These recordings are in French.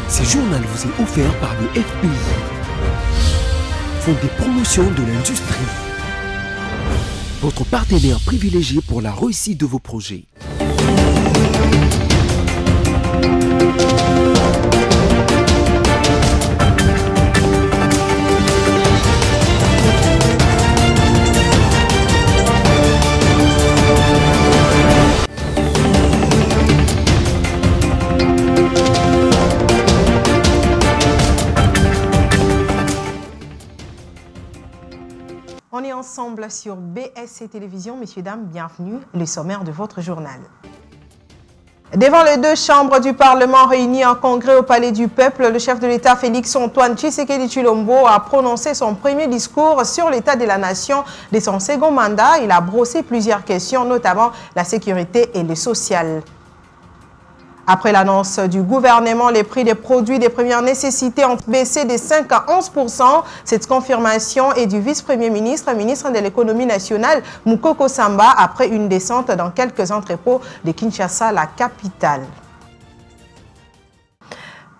Ce journal vous est offert par le FPI, Fonds de promotion de l'industrie, votre partenaire privilégié pour la réussite de vos projets. On est ensemble sur BSC Télévision. Messieurs, dames, bienvenue. Le sommaire de votre journal. Devant les deux chambres du Parlement réunies en congrès au Palais du Peuple, le chef de l'État Félix-Antoine Tshisekedi Tshilombo a prononcé son premier discours sur l'état de la nation de son second mandat. Il a brossé plusieurs questions, notamment la sécurité et le social. Après l'annonce du gouvernement, les prix des produits des premières nécessités ont baissé de 5 à 11%. Cette confirmation est du vice-premier ministre, ministre de l'économie nationale, Mukoko Samba, après une descente dans quelques entrepôts de Kinshasa, la capitale.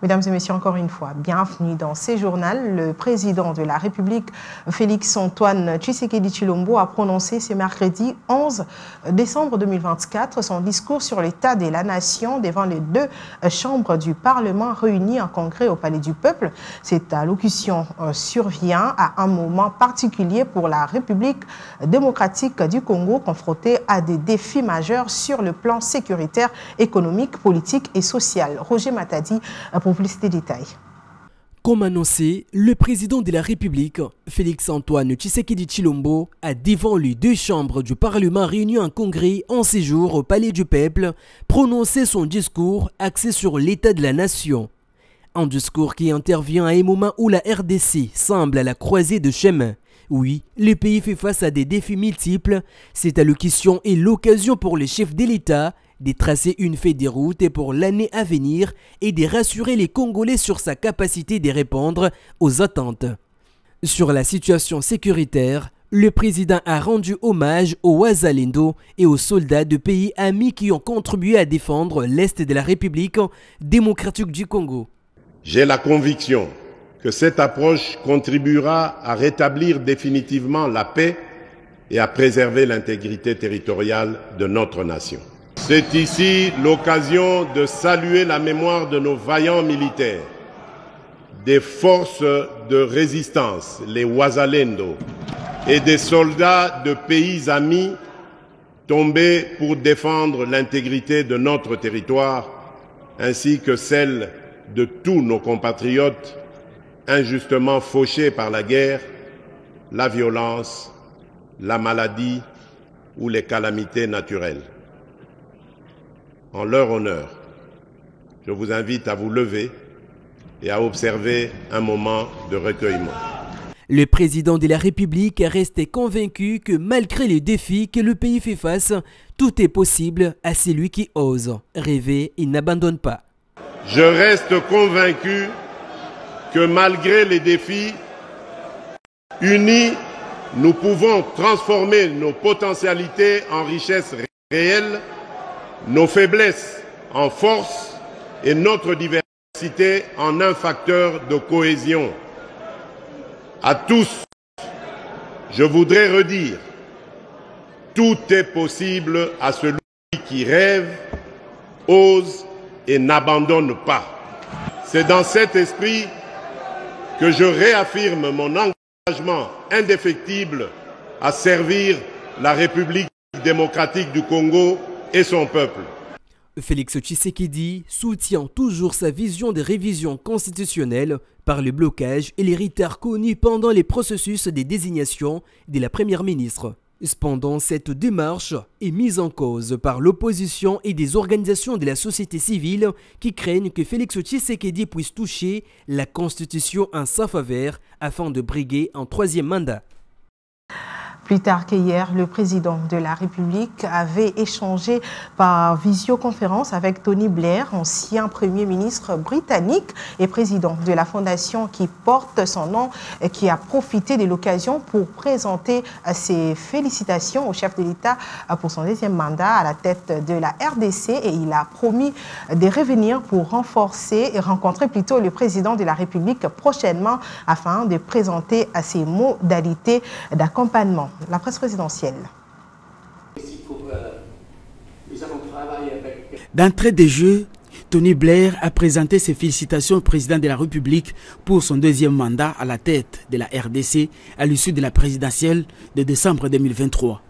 Mesdames et messieurs, encore une fois, bienvenue dans ce journal. Le président de la République, Félix-Antoine Tshisekedi Tshilombo, a prononcé ce mercredi 11 décembre 2024 son discours sur l'état de la nation devant les deux chambres du Parlement réunies en congrès au Palais du Peuple. Cette allocution survient à un moment particulier pour la République démocratique du Congo, confrontée à des défis majeurs sur le plan sécuritaire, économique, politique et social. Roger Matadi, pour plus de détails. Comme annoncé, le président de la République, Félix-Antoine Tshisekedi Tshilombo, a devant les deux chambres du Parlement réunies en congrès en séjour au Palais du Peuple, prononcé son discours axé sur l'état de la nation. Un discours qui intervient à un moment où la RDC semble à la croisée de chemin. Oui, le pays fait face à des défis multiples. Cette allocution est l'occasion pour les chefs de l'État de tracer une feuille de route pour l'année à venir et de rassurer les Congolais sur sa capacité de répondre aux attentes. Sur la situation sécuritaire, le président a rendu hommage aux Wazalendo et aux soldats de pays amis qui ont contribué à défendre l'Est de la République démocratique du Congo. J'ai la conviction que cette approche contribuera à rétablir définitivement la paix et à préserver l'intégrité territoriale de notre nation. C'est ici l'occasion de saluer la mémoire de nos vaillants militaires, des forces de résistance, les Wazalendo, et des soldats de pays amis tombés pour défendre l'intégrité de notre territoire, ainsi que celle de tous nos compatriotes injustement fauchés par la guerre, la violence, la maladie ou les calamités naturelles. En leur honneur, je vous invite à vous lever et à observer un moment de recueillement. Le président de la République est resté convaincu que malgré les défis que le pays fait face, tout est possible à celui qui ose. Rêver, il n'abandonne pas. Je reste convaincu que malgré les défis, unis, nous pouvons transformer nos potentialités en richesses réelles, nos faiblesses en force et notre diversité en un facteur de cohésion. À tous, je voudrais redire, tout est possible à celui qui rêve, ose et n'abandonne pas. C'est dans cet esprit que je réaffirme mon engagement indéfectible à servir la République démocratique du Congo et son peuple. Félix Tshisekedi soutient toujours sa vision de révision constitutionnelle par le blocage et les retards connus pendant les processus de désignation de la première ministre. Cependant, cette démarche est mise en cause par l'opposition et des organisations de la société civile qui craignent que Félix Tshisekedi puisse toucher la Constitution en sa faveur afin de briguer un troisième mandat. Plus tard qu'hier, le président de la République avait échangé par visioconférence avec Tony Blair, ancien premier ministre britannique et président de la fondation qui porte son nom et qui a profité de l'occasion pour présenter ses félicitations au chef de l'État pour son deuxième mandat à la tête de la RDC, et il a promis de revenir pour rencontrer plutôt le président de la République prochainement afin de présenter ses modalités d'accompagnement. La presse présidentielle. D'entrée de jeu, Tony Blair a présenté ses félicitations au président de la République pour son deuxième mandat à la tête de la RDC à l'issue de la présidentielle de décembre 2023.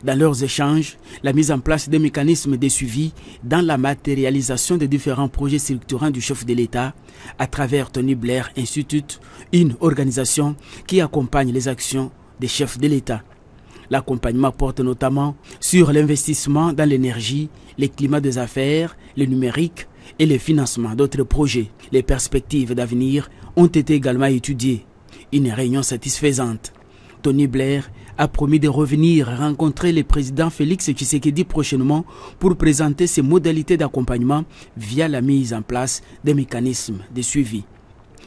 Dans leurs échanges, la mise en place des mécanismes de suivi dans la matérialisation des différents projets structurants du chef de l'État à travers Tony Blair Institute, une organisation qui accompagne les actions des chefs de l'État. L'accompagnement porte notamment sur l'investissement dans l'énergie, les climats des affaires, le numérique et le financement d'autres projets. Les perspectives d'avenir ont été également étudiées. Une réunion satisfaisante. Tony Blair a promis de revenir rencontrer le président Félix Tshisekedi prochainement pour présenter ses modalités d'accompagnement via la mise en place des mécanismes de suivi.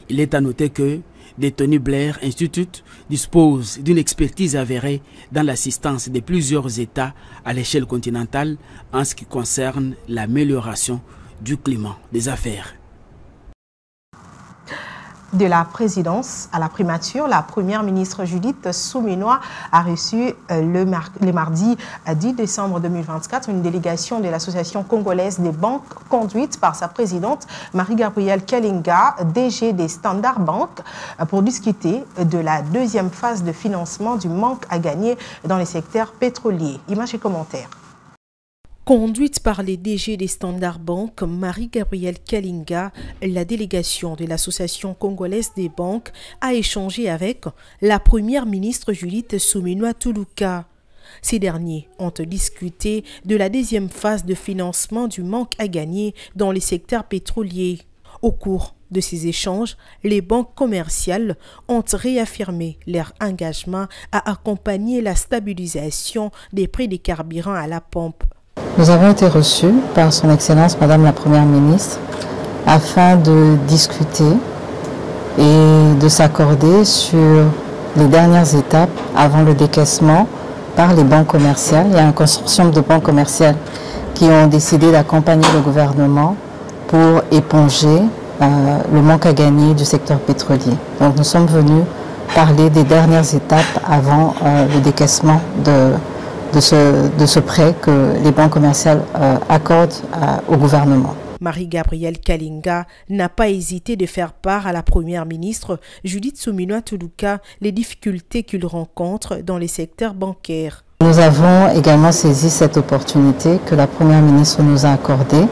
Il est à noter que le Tony Blair Institute dispose d'une expertise avérée dans l'assistance de plusieurs États à l'échelle continentale en ce qui concerne l'amélioration du climat des affaires. De la présidence à la primature, la première ministre Judith Suminwa a reçu le mardi 10 décembre 2024 une délégation de l'Association congolaise des banques conduite par sa présidente Marie-Gabrielle Kalinga, DG des Standard Bank, pour discuter de la deuxième phase de financement du manque à gagner dans les secteurs pétroliers. Images et commentaires. Conduite par les DG des Standard Bank, Marie-Gabrielle Kalinga, la délégation de l'Association congolaise des banques a échangé avec la première ministre Judith Suminwa Tuluka. Ces derniers ont discuté de la deuxième phase de financement du manque à gagner dans les secteurs pétroliers. Au cours de ces échanges, les banques commerciales ont réaffirmé leur engagement à accompagner la stabilisation des prix des carburants à la pompe. Nous avons été reçus par son Excellence Madame la Première ministre afin de discuter et de s'accorder sur les dernières étapes avant le décaissement par les banques commerciales. Il y a un consortium de banques commerciales qui ont décidé d'accompagner le gouvernement pour éponger le manque à gagner du secteur pétrolier. Donc nous sommes venus parler des dernières étapes avant le décaissement de ce prêt que les banques commerciales accordent au gouvernement. Marie-Gabrielle Kalinga n'a pas hésité de faire part à la première ministre Judith Suminwa Tuluka les difficultés qu'il rencontre dans les secteurs bancaires. Nous avons également saisi cette opportunité que la première ministre nous a accordée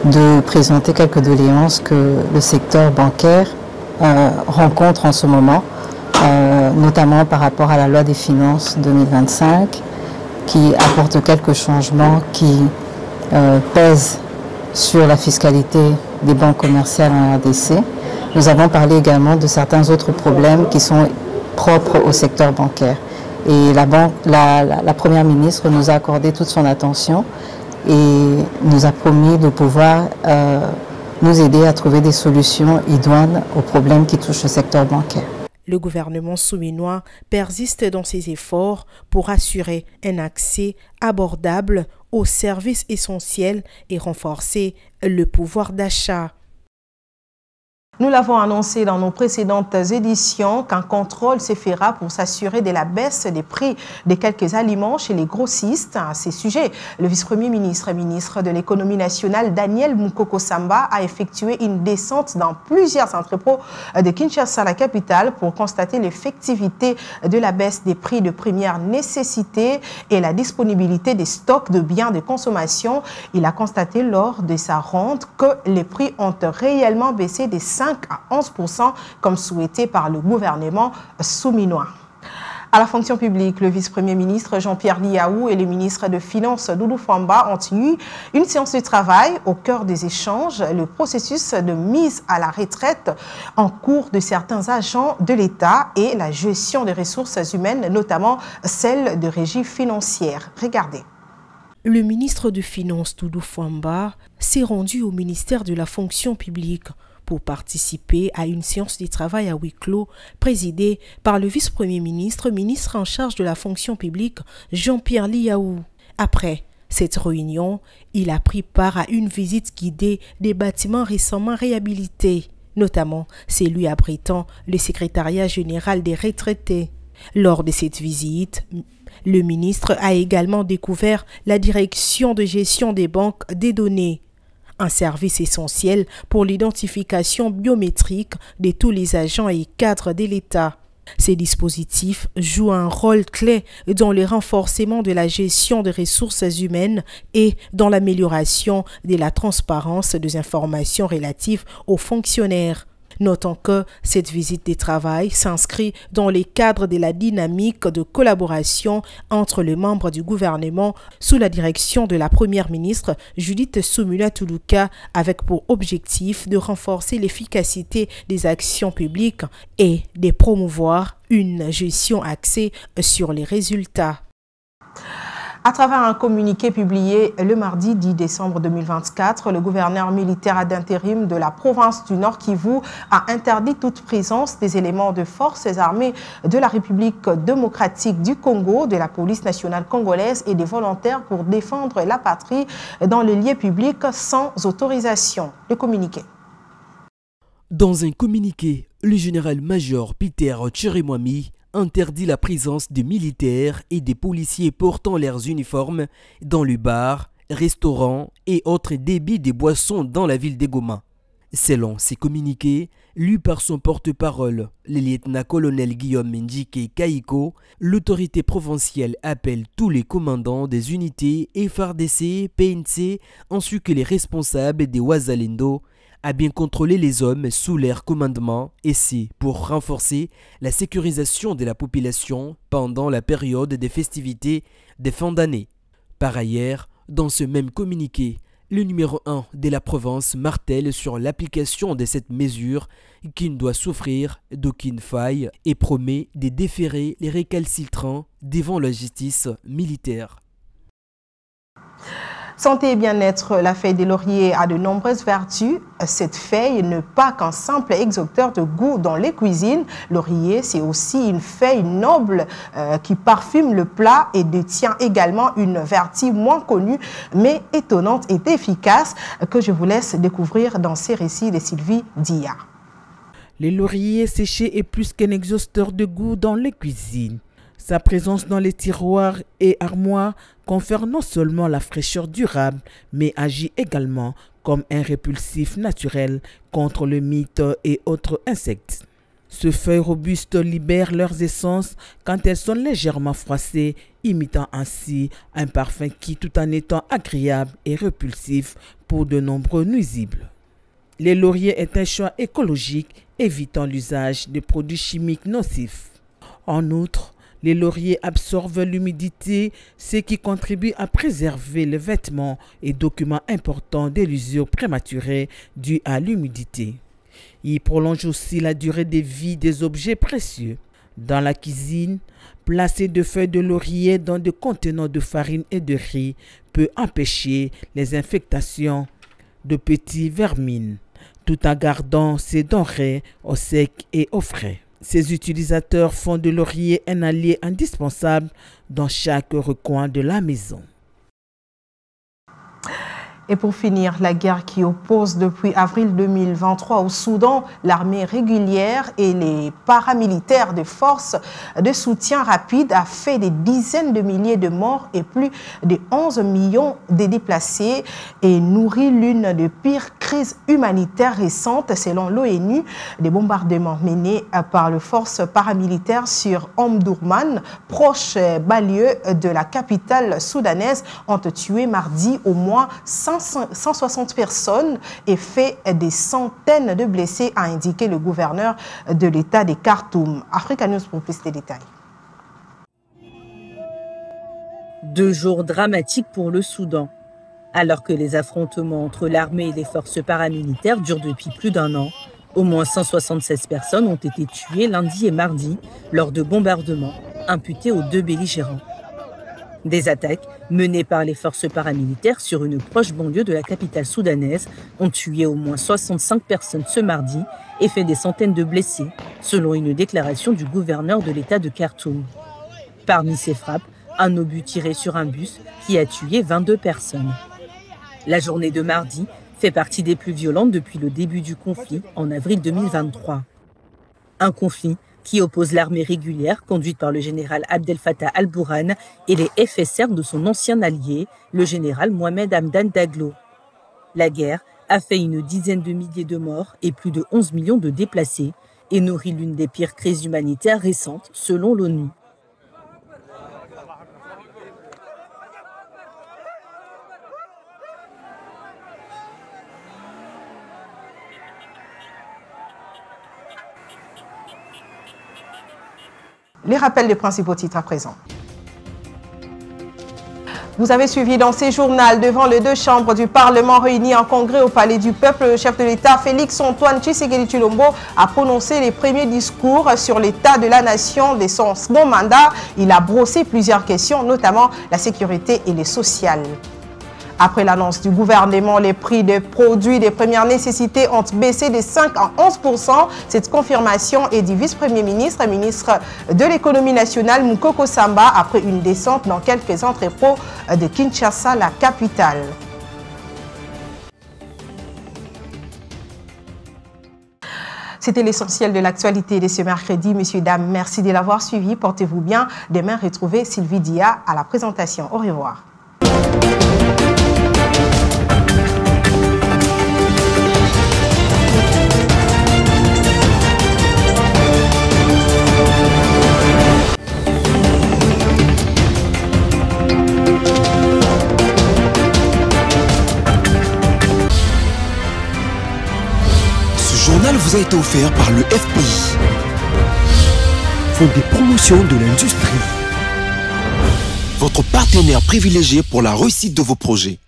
de présenter quelques doléances que le secteur bancaire rencontre en ce moment, notamment par rapport à la loi des finances 2025, qui apporte quelques changements qui pèsent sur la fiscalité des banques commerciales en RDC. Nous avons parlé également de certains autres problèmes qui sont propres au secteur bancaire. Et la Première ministre nous a accordé toute son attention et nous a promis de pouvoir nous aider à trouver des solutions idoines aux problèmes qui touchent le secteur bancaire. Le gouvernement souminois persiste dans ses efforts pour assurer un accès abordable aux services essentiels et renforcer le pouvoir d'achat. Nous l'avons annoncé dans nos précédentes éditions qu'un contrôle se fera pour s'assurer de la baisse des prix de quelques aliments chez les grossistes. À ces sujets, le vice-premier ministre et ministre de l'économie nationale, Daniel Mukoko Samba, a effectué une descente dans plusieurs entrepôts de Kinshasa, la capitale, pour constater l'effectivité de la baisse des prix de première nécessité et la disponibilité des stocks de biens de consommation. Il a constaté lors de sa ronde que les prix ont réellement baissé de 5 à 11% comme souhaité par le gouvernement souminois. À la fonction publique, le vice-premier ministre Jean-Pierre Liaou et le ministre de Finances Doudou Fwamba ont tenu une séance de travail au cœur des échanges, le processus de mise à la retraite en cours de certains agents de l'État et la gestion des ressources humaines, notamment celle de régie financière. Regardez. Le ministre de Finances Doudou Fwamba s'est rendu au ministère de la fonction publique pour participer à une séance de travail à huis clos présidée par le vice-premier ministre, ministre en charge de la fonction publique, Jean-Pierre Liaou. Après cette réunion, il a pris part à une visite guidée des bâtiments récemment réhabilités, notamment celui abritant le secrétariat général des retraités. Lors de cette visite, le ministre a également découvert la direction de gestion des banques des données, un service essentiel pour l'identification biométrique de tous les agents et cadres de l'État. Ces dispositifs jouent un rôle clé dans le renforcement de la gestion des ressources humaines et dans l'amélioration de la transparence des informations relatives aux fonctionnaires. Notons que cette visite de travail s'inscrit dans le cadre de la dynamique de collaboration entre les membres du gouvernement sous la direction de la première ministre Judith Suminwa Tuluka, avec pour objectif de renforcer l'efficacité des actions publiques et de promouvoir une gestion axée sur les résultats. À travers un communiqué publié le mardi 10 décembre 2024, le gouverneur militaire d'intérim de la province du Nord Kivu a interdit toute présence des éléments de forces armées de la République démocratique du Congo, de la police nationale congolaise et des volontaires pour défendre la patrie dans les lieux publics sans autorisation. Le communiqué. Dans un communiqué, le général-major Peter Chirimwami interdit la présence des militaires et des policiers portant leurs uniformes dans le bar, restaurants et autres débits de boissons dans la ville de Goma. Selon ces communiqués, lus par son porte-parole, le lieutenant-colonel Guillaume Ndjike Kaiko, l'autorité provinciale appelle tous les commandants des unités FARDC, PNC ainsi que les responsables des Wazalendo à bien contrôler les hommes sous leur commandement et c'est pour renforcer la sécurisation de la population pendant la période des festivités de fin d'année. Par ailleurs, dans ce même communiqué, le numéro 1 de la province martèle sur l'application de cette mesure qui ne doit souffrir d'aucune faille et promet de déférer les récalcitrants devant la justice militaire. Santé et bien-être, la feuille de laurier a de nombreuses vertus. Cette feuille n'est pas qu'un simple exhausteur de goût dans les cuisines. Laurier, c'est aussi une feuille noble qui parfume le plat et détient également une vertu moins connue, mais étonnante et efficace que je vous laisse découvrir dans ces récits de Sylvie Dia. Le laurier séché est plus qu'un exhausteur de goût dans les cuisines. Sa présence dans les tiroirs et armoires confère non seulement la fraîcheur durable, mais agit également comme un répulsif naturel contre le mite et autres insectes. Ces feuilles robustes libèrent leurs essences quand elles sont légèrement froissées, imitant ainsi un parfum qui, tout en étant agréable et répulsif pour de nombreux nuisibles. Le laurier est un choix écologique, évitant l'usage de produits chimiques nocifs. En outre, les lauriers absorbent l'humidité, ce qui contribue à préserver les vêtements et documents importants de l'usure prématurée due à l'humidité. Il prolonge aussi la durée de vie des objets précieux. Dans la cuisine, placer des feuilles de laurier dans des contenants de farine et de riz peut empêcher les infectations de petits vermines, tout en gardant ces denrées au sec et au frais. Ces utilisateurs font de laurier un allié indispensable dans chaque recoin de la maison. Et pour finir, la guerre qui oppose depuis avril 2023 au Soudan, l'armée régulière et les paramilitaires des forces de soutien rapide a fait des dizaines de milliers de morts et plus de 11 millions de déplacés et nourrit l'une des pires crises humanitaires récentes selon l'ONU. Des bombardements menés par les forces paramilitaires sur Omdurman, proche banlieue de la capitale soudanaise, ont tué mardi au moins 160 personnes et fait des centaines de blessés, a indiqué le gouverneur de l'État de Khartoum. Africa News pour plus de détails. 2 jours dramatiques pour le Soudan. Alors que les affrontements entre l'armée et les forces paramilitaires durent depuis plus d'1 an, au moins 176 personnes ont été tuées lundi et mardi lors de bombardements imputés aux 2 belligérants. Des attaques menées par les forces paramilitaires sur une proche banlieue de la capitale soudanaise ont tué au moins 65 personnes ce mardi et fait des centaines de blessés, selon une déclaration du gouverneur de l'État de Khartoum. Parmi ces frappes, un obus tiré sur un bus qui a tué 22 personnes. La journée de mardi fait partie des plus violentes depuis le début du conflit en avril 2023. Un conflit qui oppose l'armée régulière conduite par le général Abdel Fattah al-Burhan et les FSR de son ancien allié, le général Mohamed Hamdan Daglo. La guerre a fait une dizaine de milliers de morts et plus de 11 millions de déplacés et nourrit l'une des pires crises humanitaires récentes selon l'ONU. Les rappels des principaux titres à présent. Vous avez suivi dans ces journaux devant les 2 chambres du Parlement réunies en congrès au Palais du Peuple, le chef de l'État Félix-Antoine Tshisekedi Tshilombo a prononcé les premiers discours sur l'état de la nation de son second mandat. Il a brossé plusieurs questions, notamment la sécurité et les sociales. Après l'annonce du gouvernement, les prix des produits des premières nécessités ont baissé de 5 à 11%. Cette confirmation est du vice-premier ministre, ministre de l'économie nationale, Moukoko Samba, après une descente dans quelques entrepôts de Kinshasa, la capitale. C'était l'essentiel de l'actualité de ce mercredi. Messieurs, dames, merci de l'avoir suivi. Portez-vous bien. Demain, retrouvez Sylvie Dia à la présentation. Au revoir. Ce journal vous a été offert par le FPI, Fonds des promotions de l'industrie, votre partenaire privilégié pour la réussite de vos projets.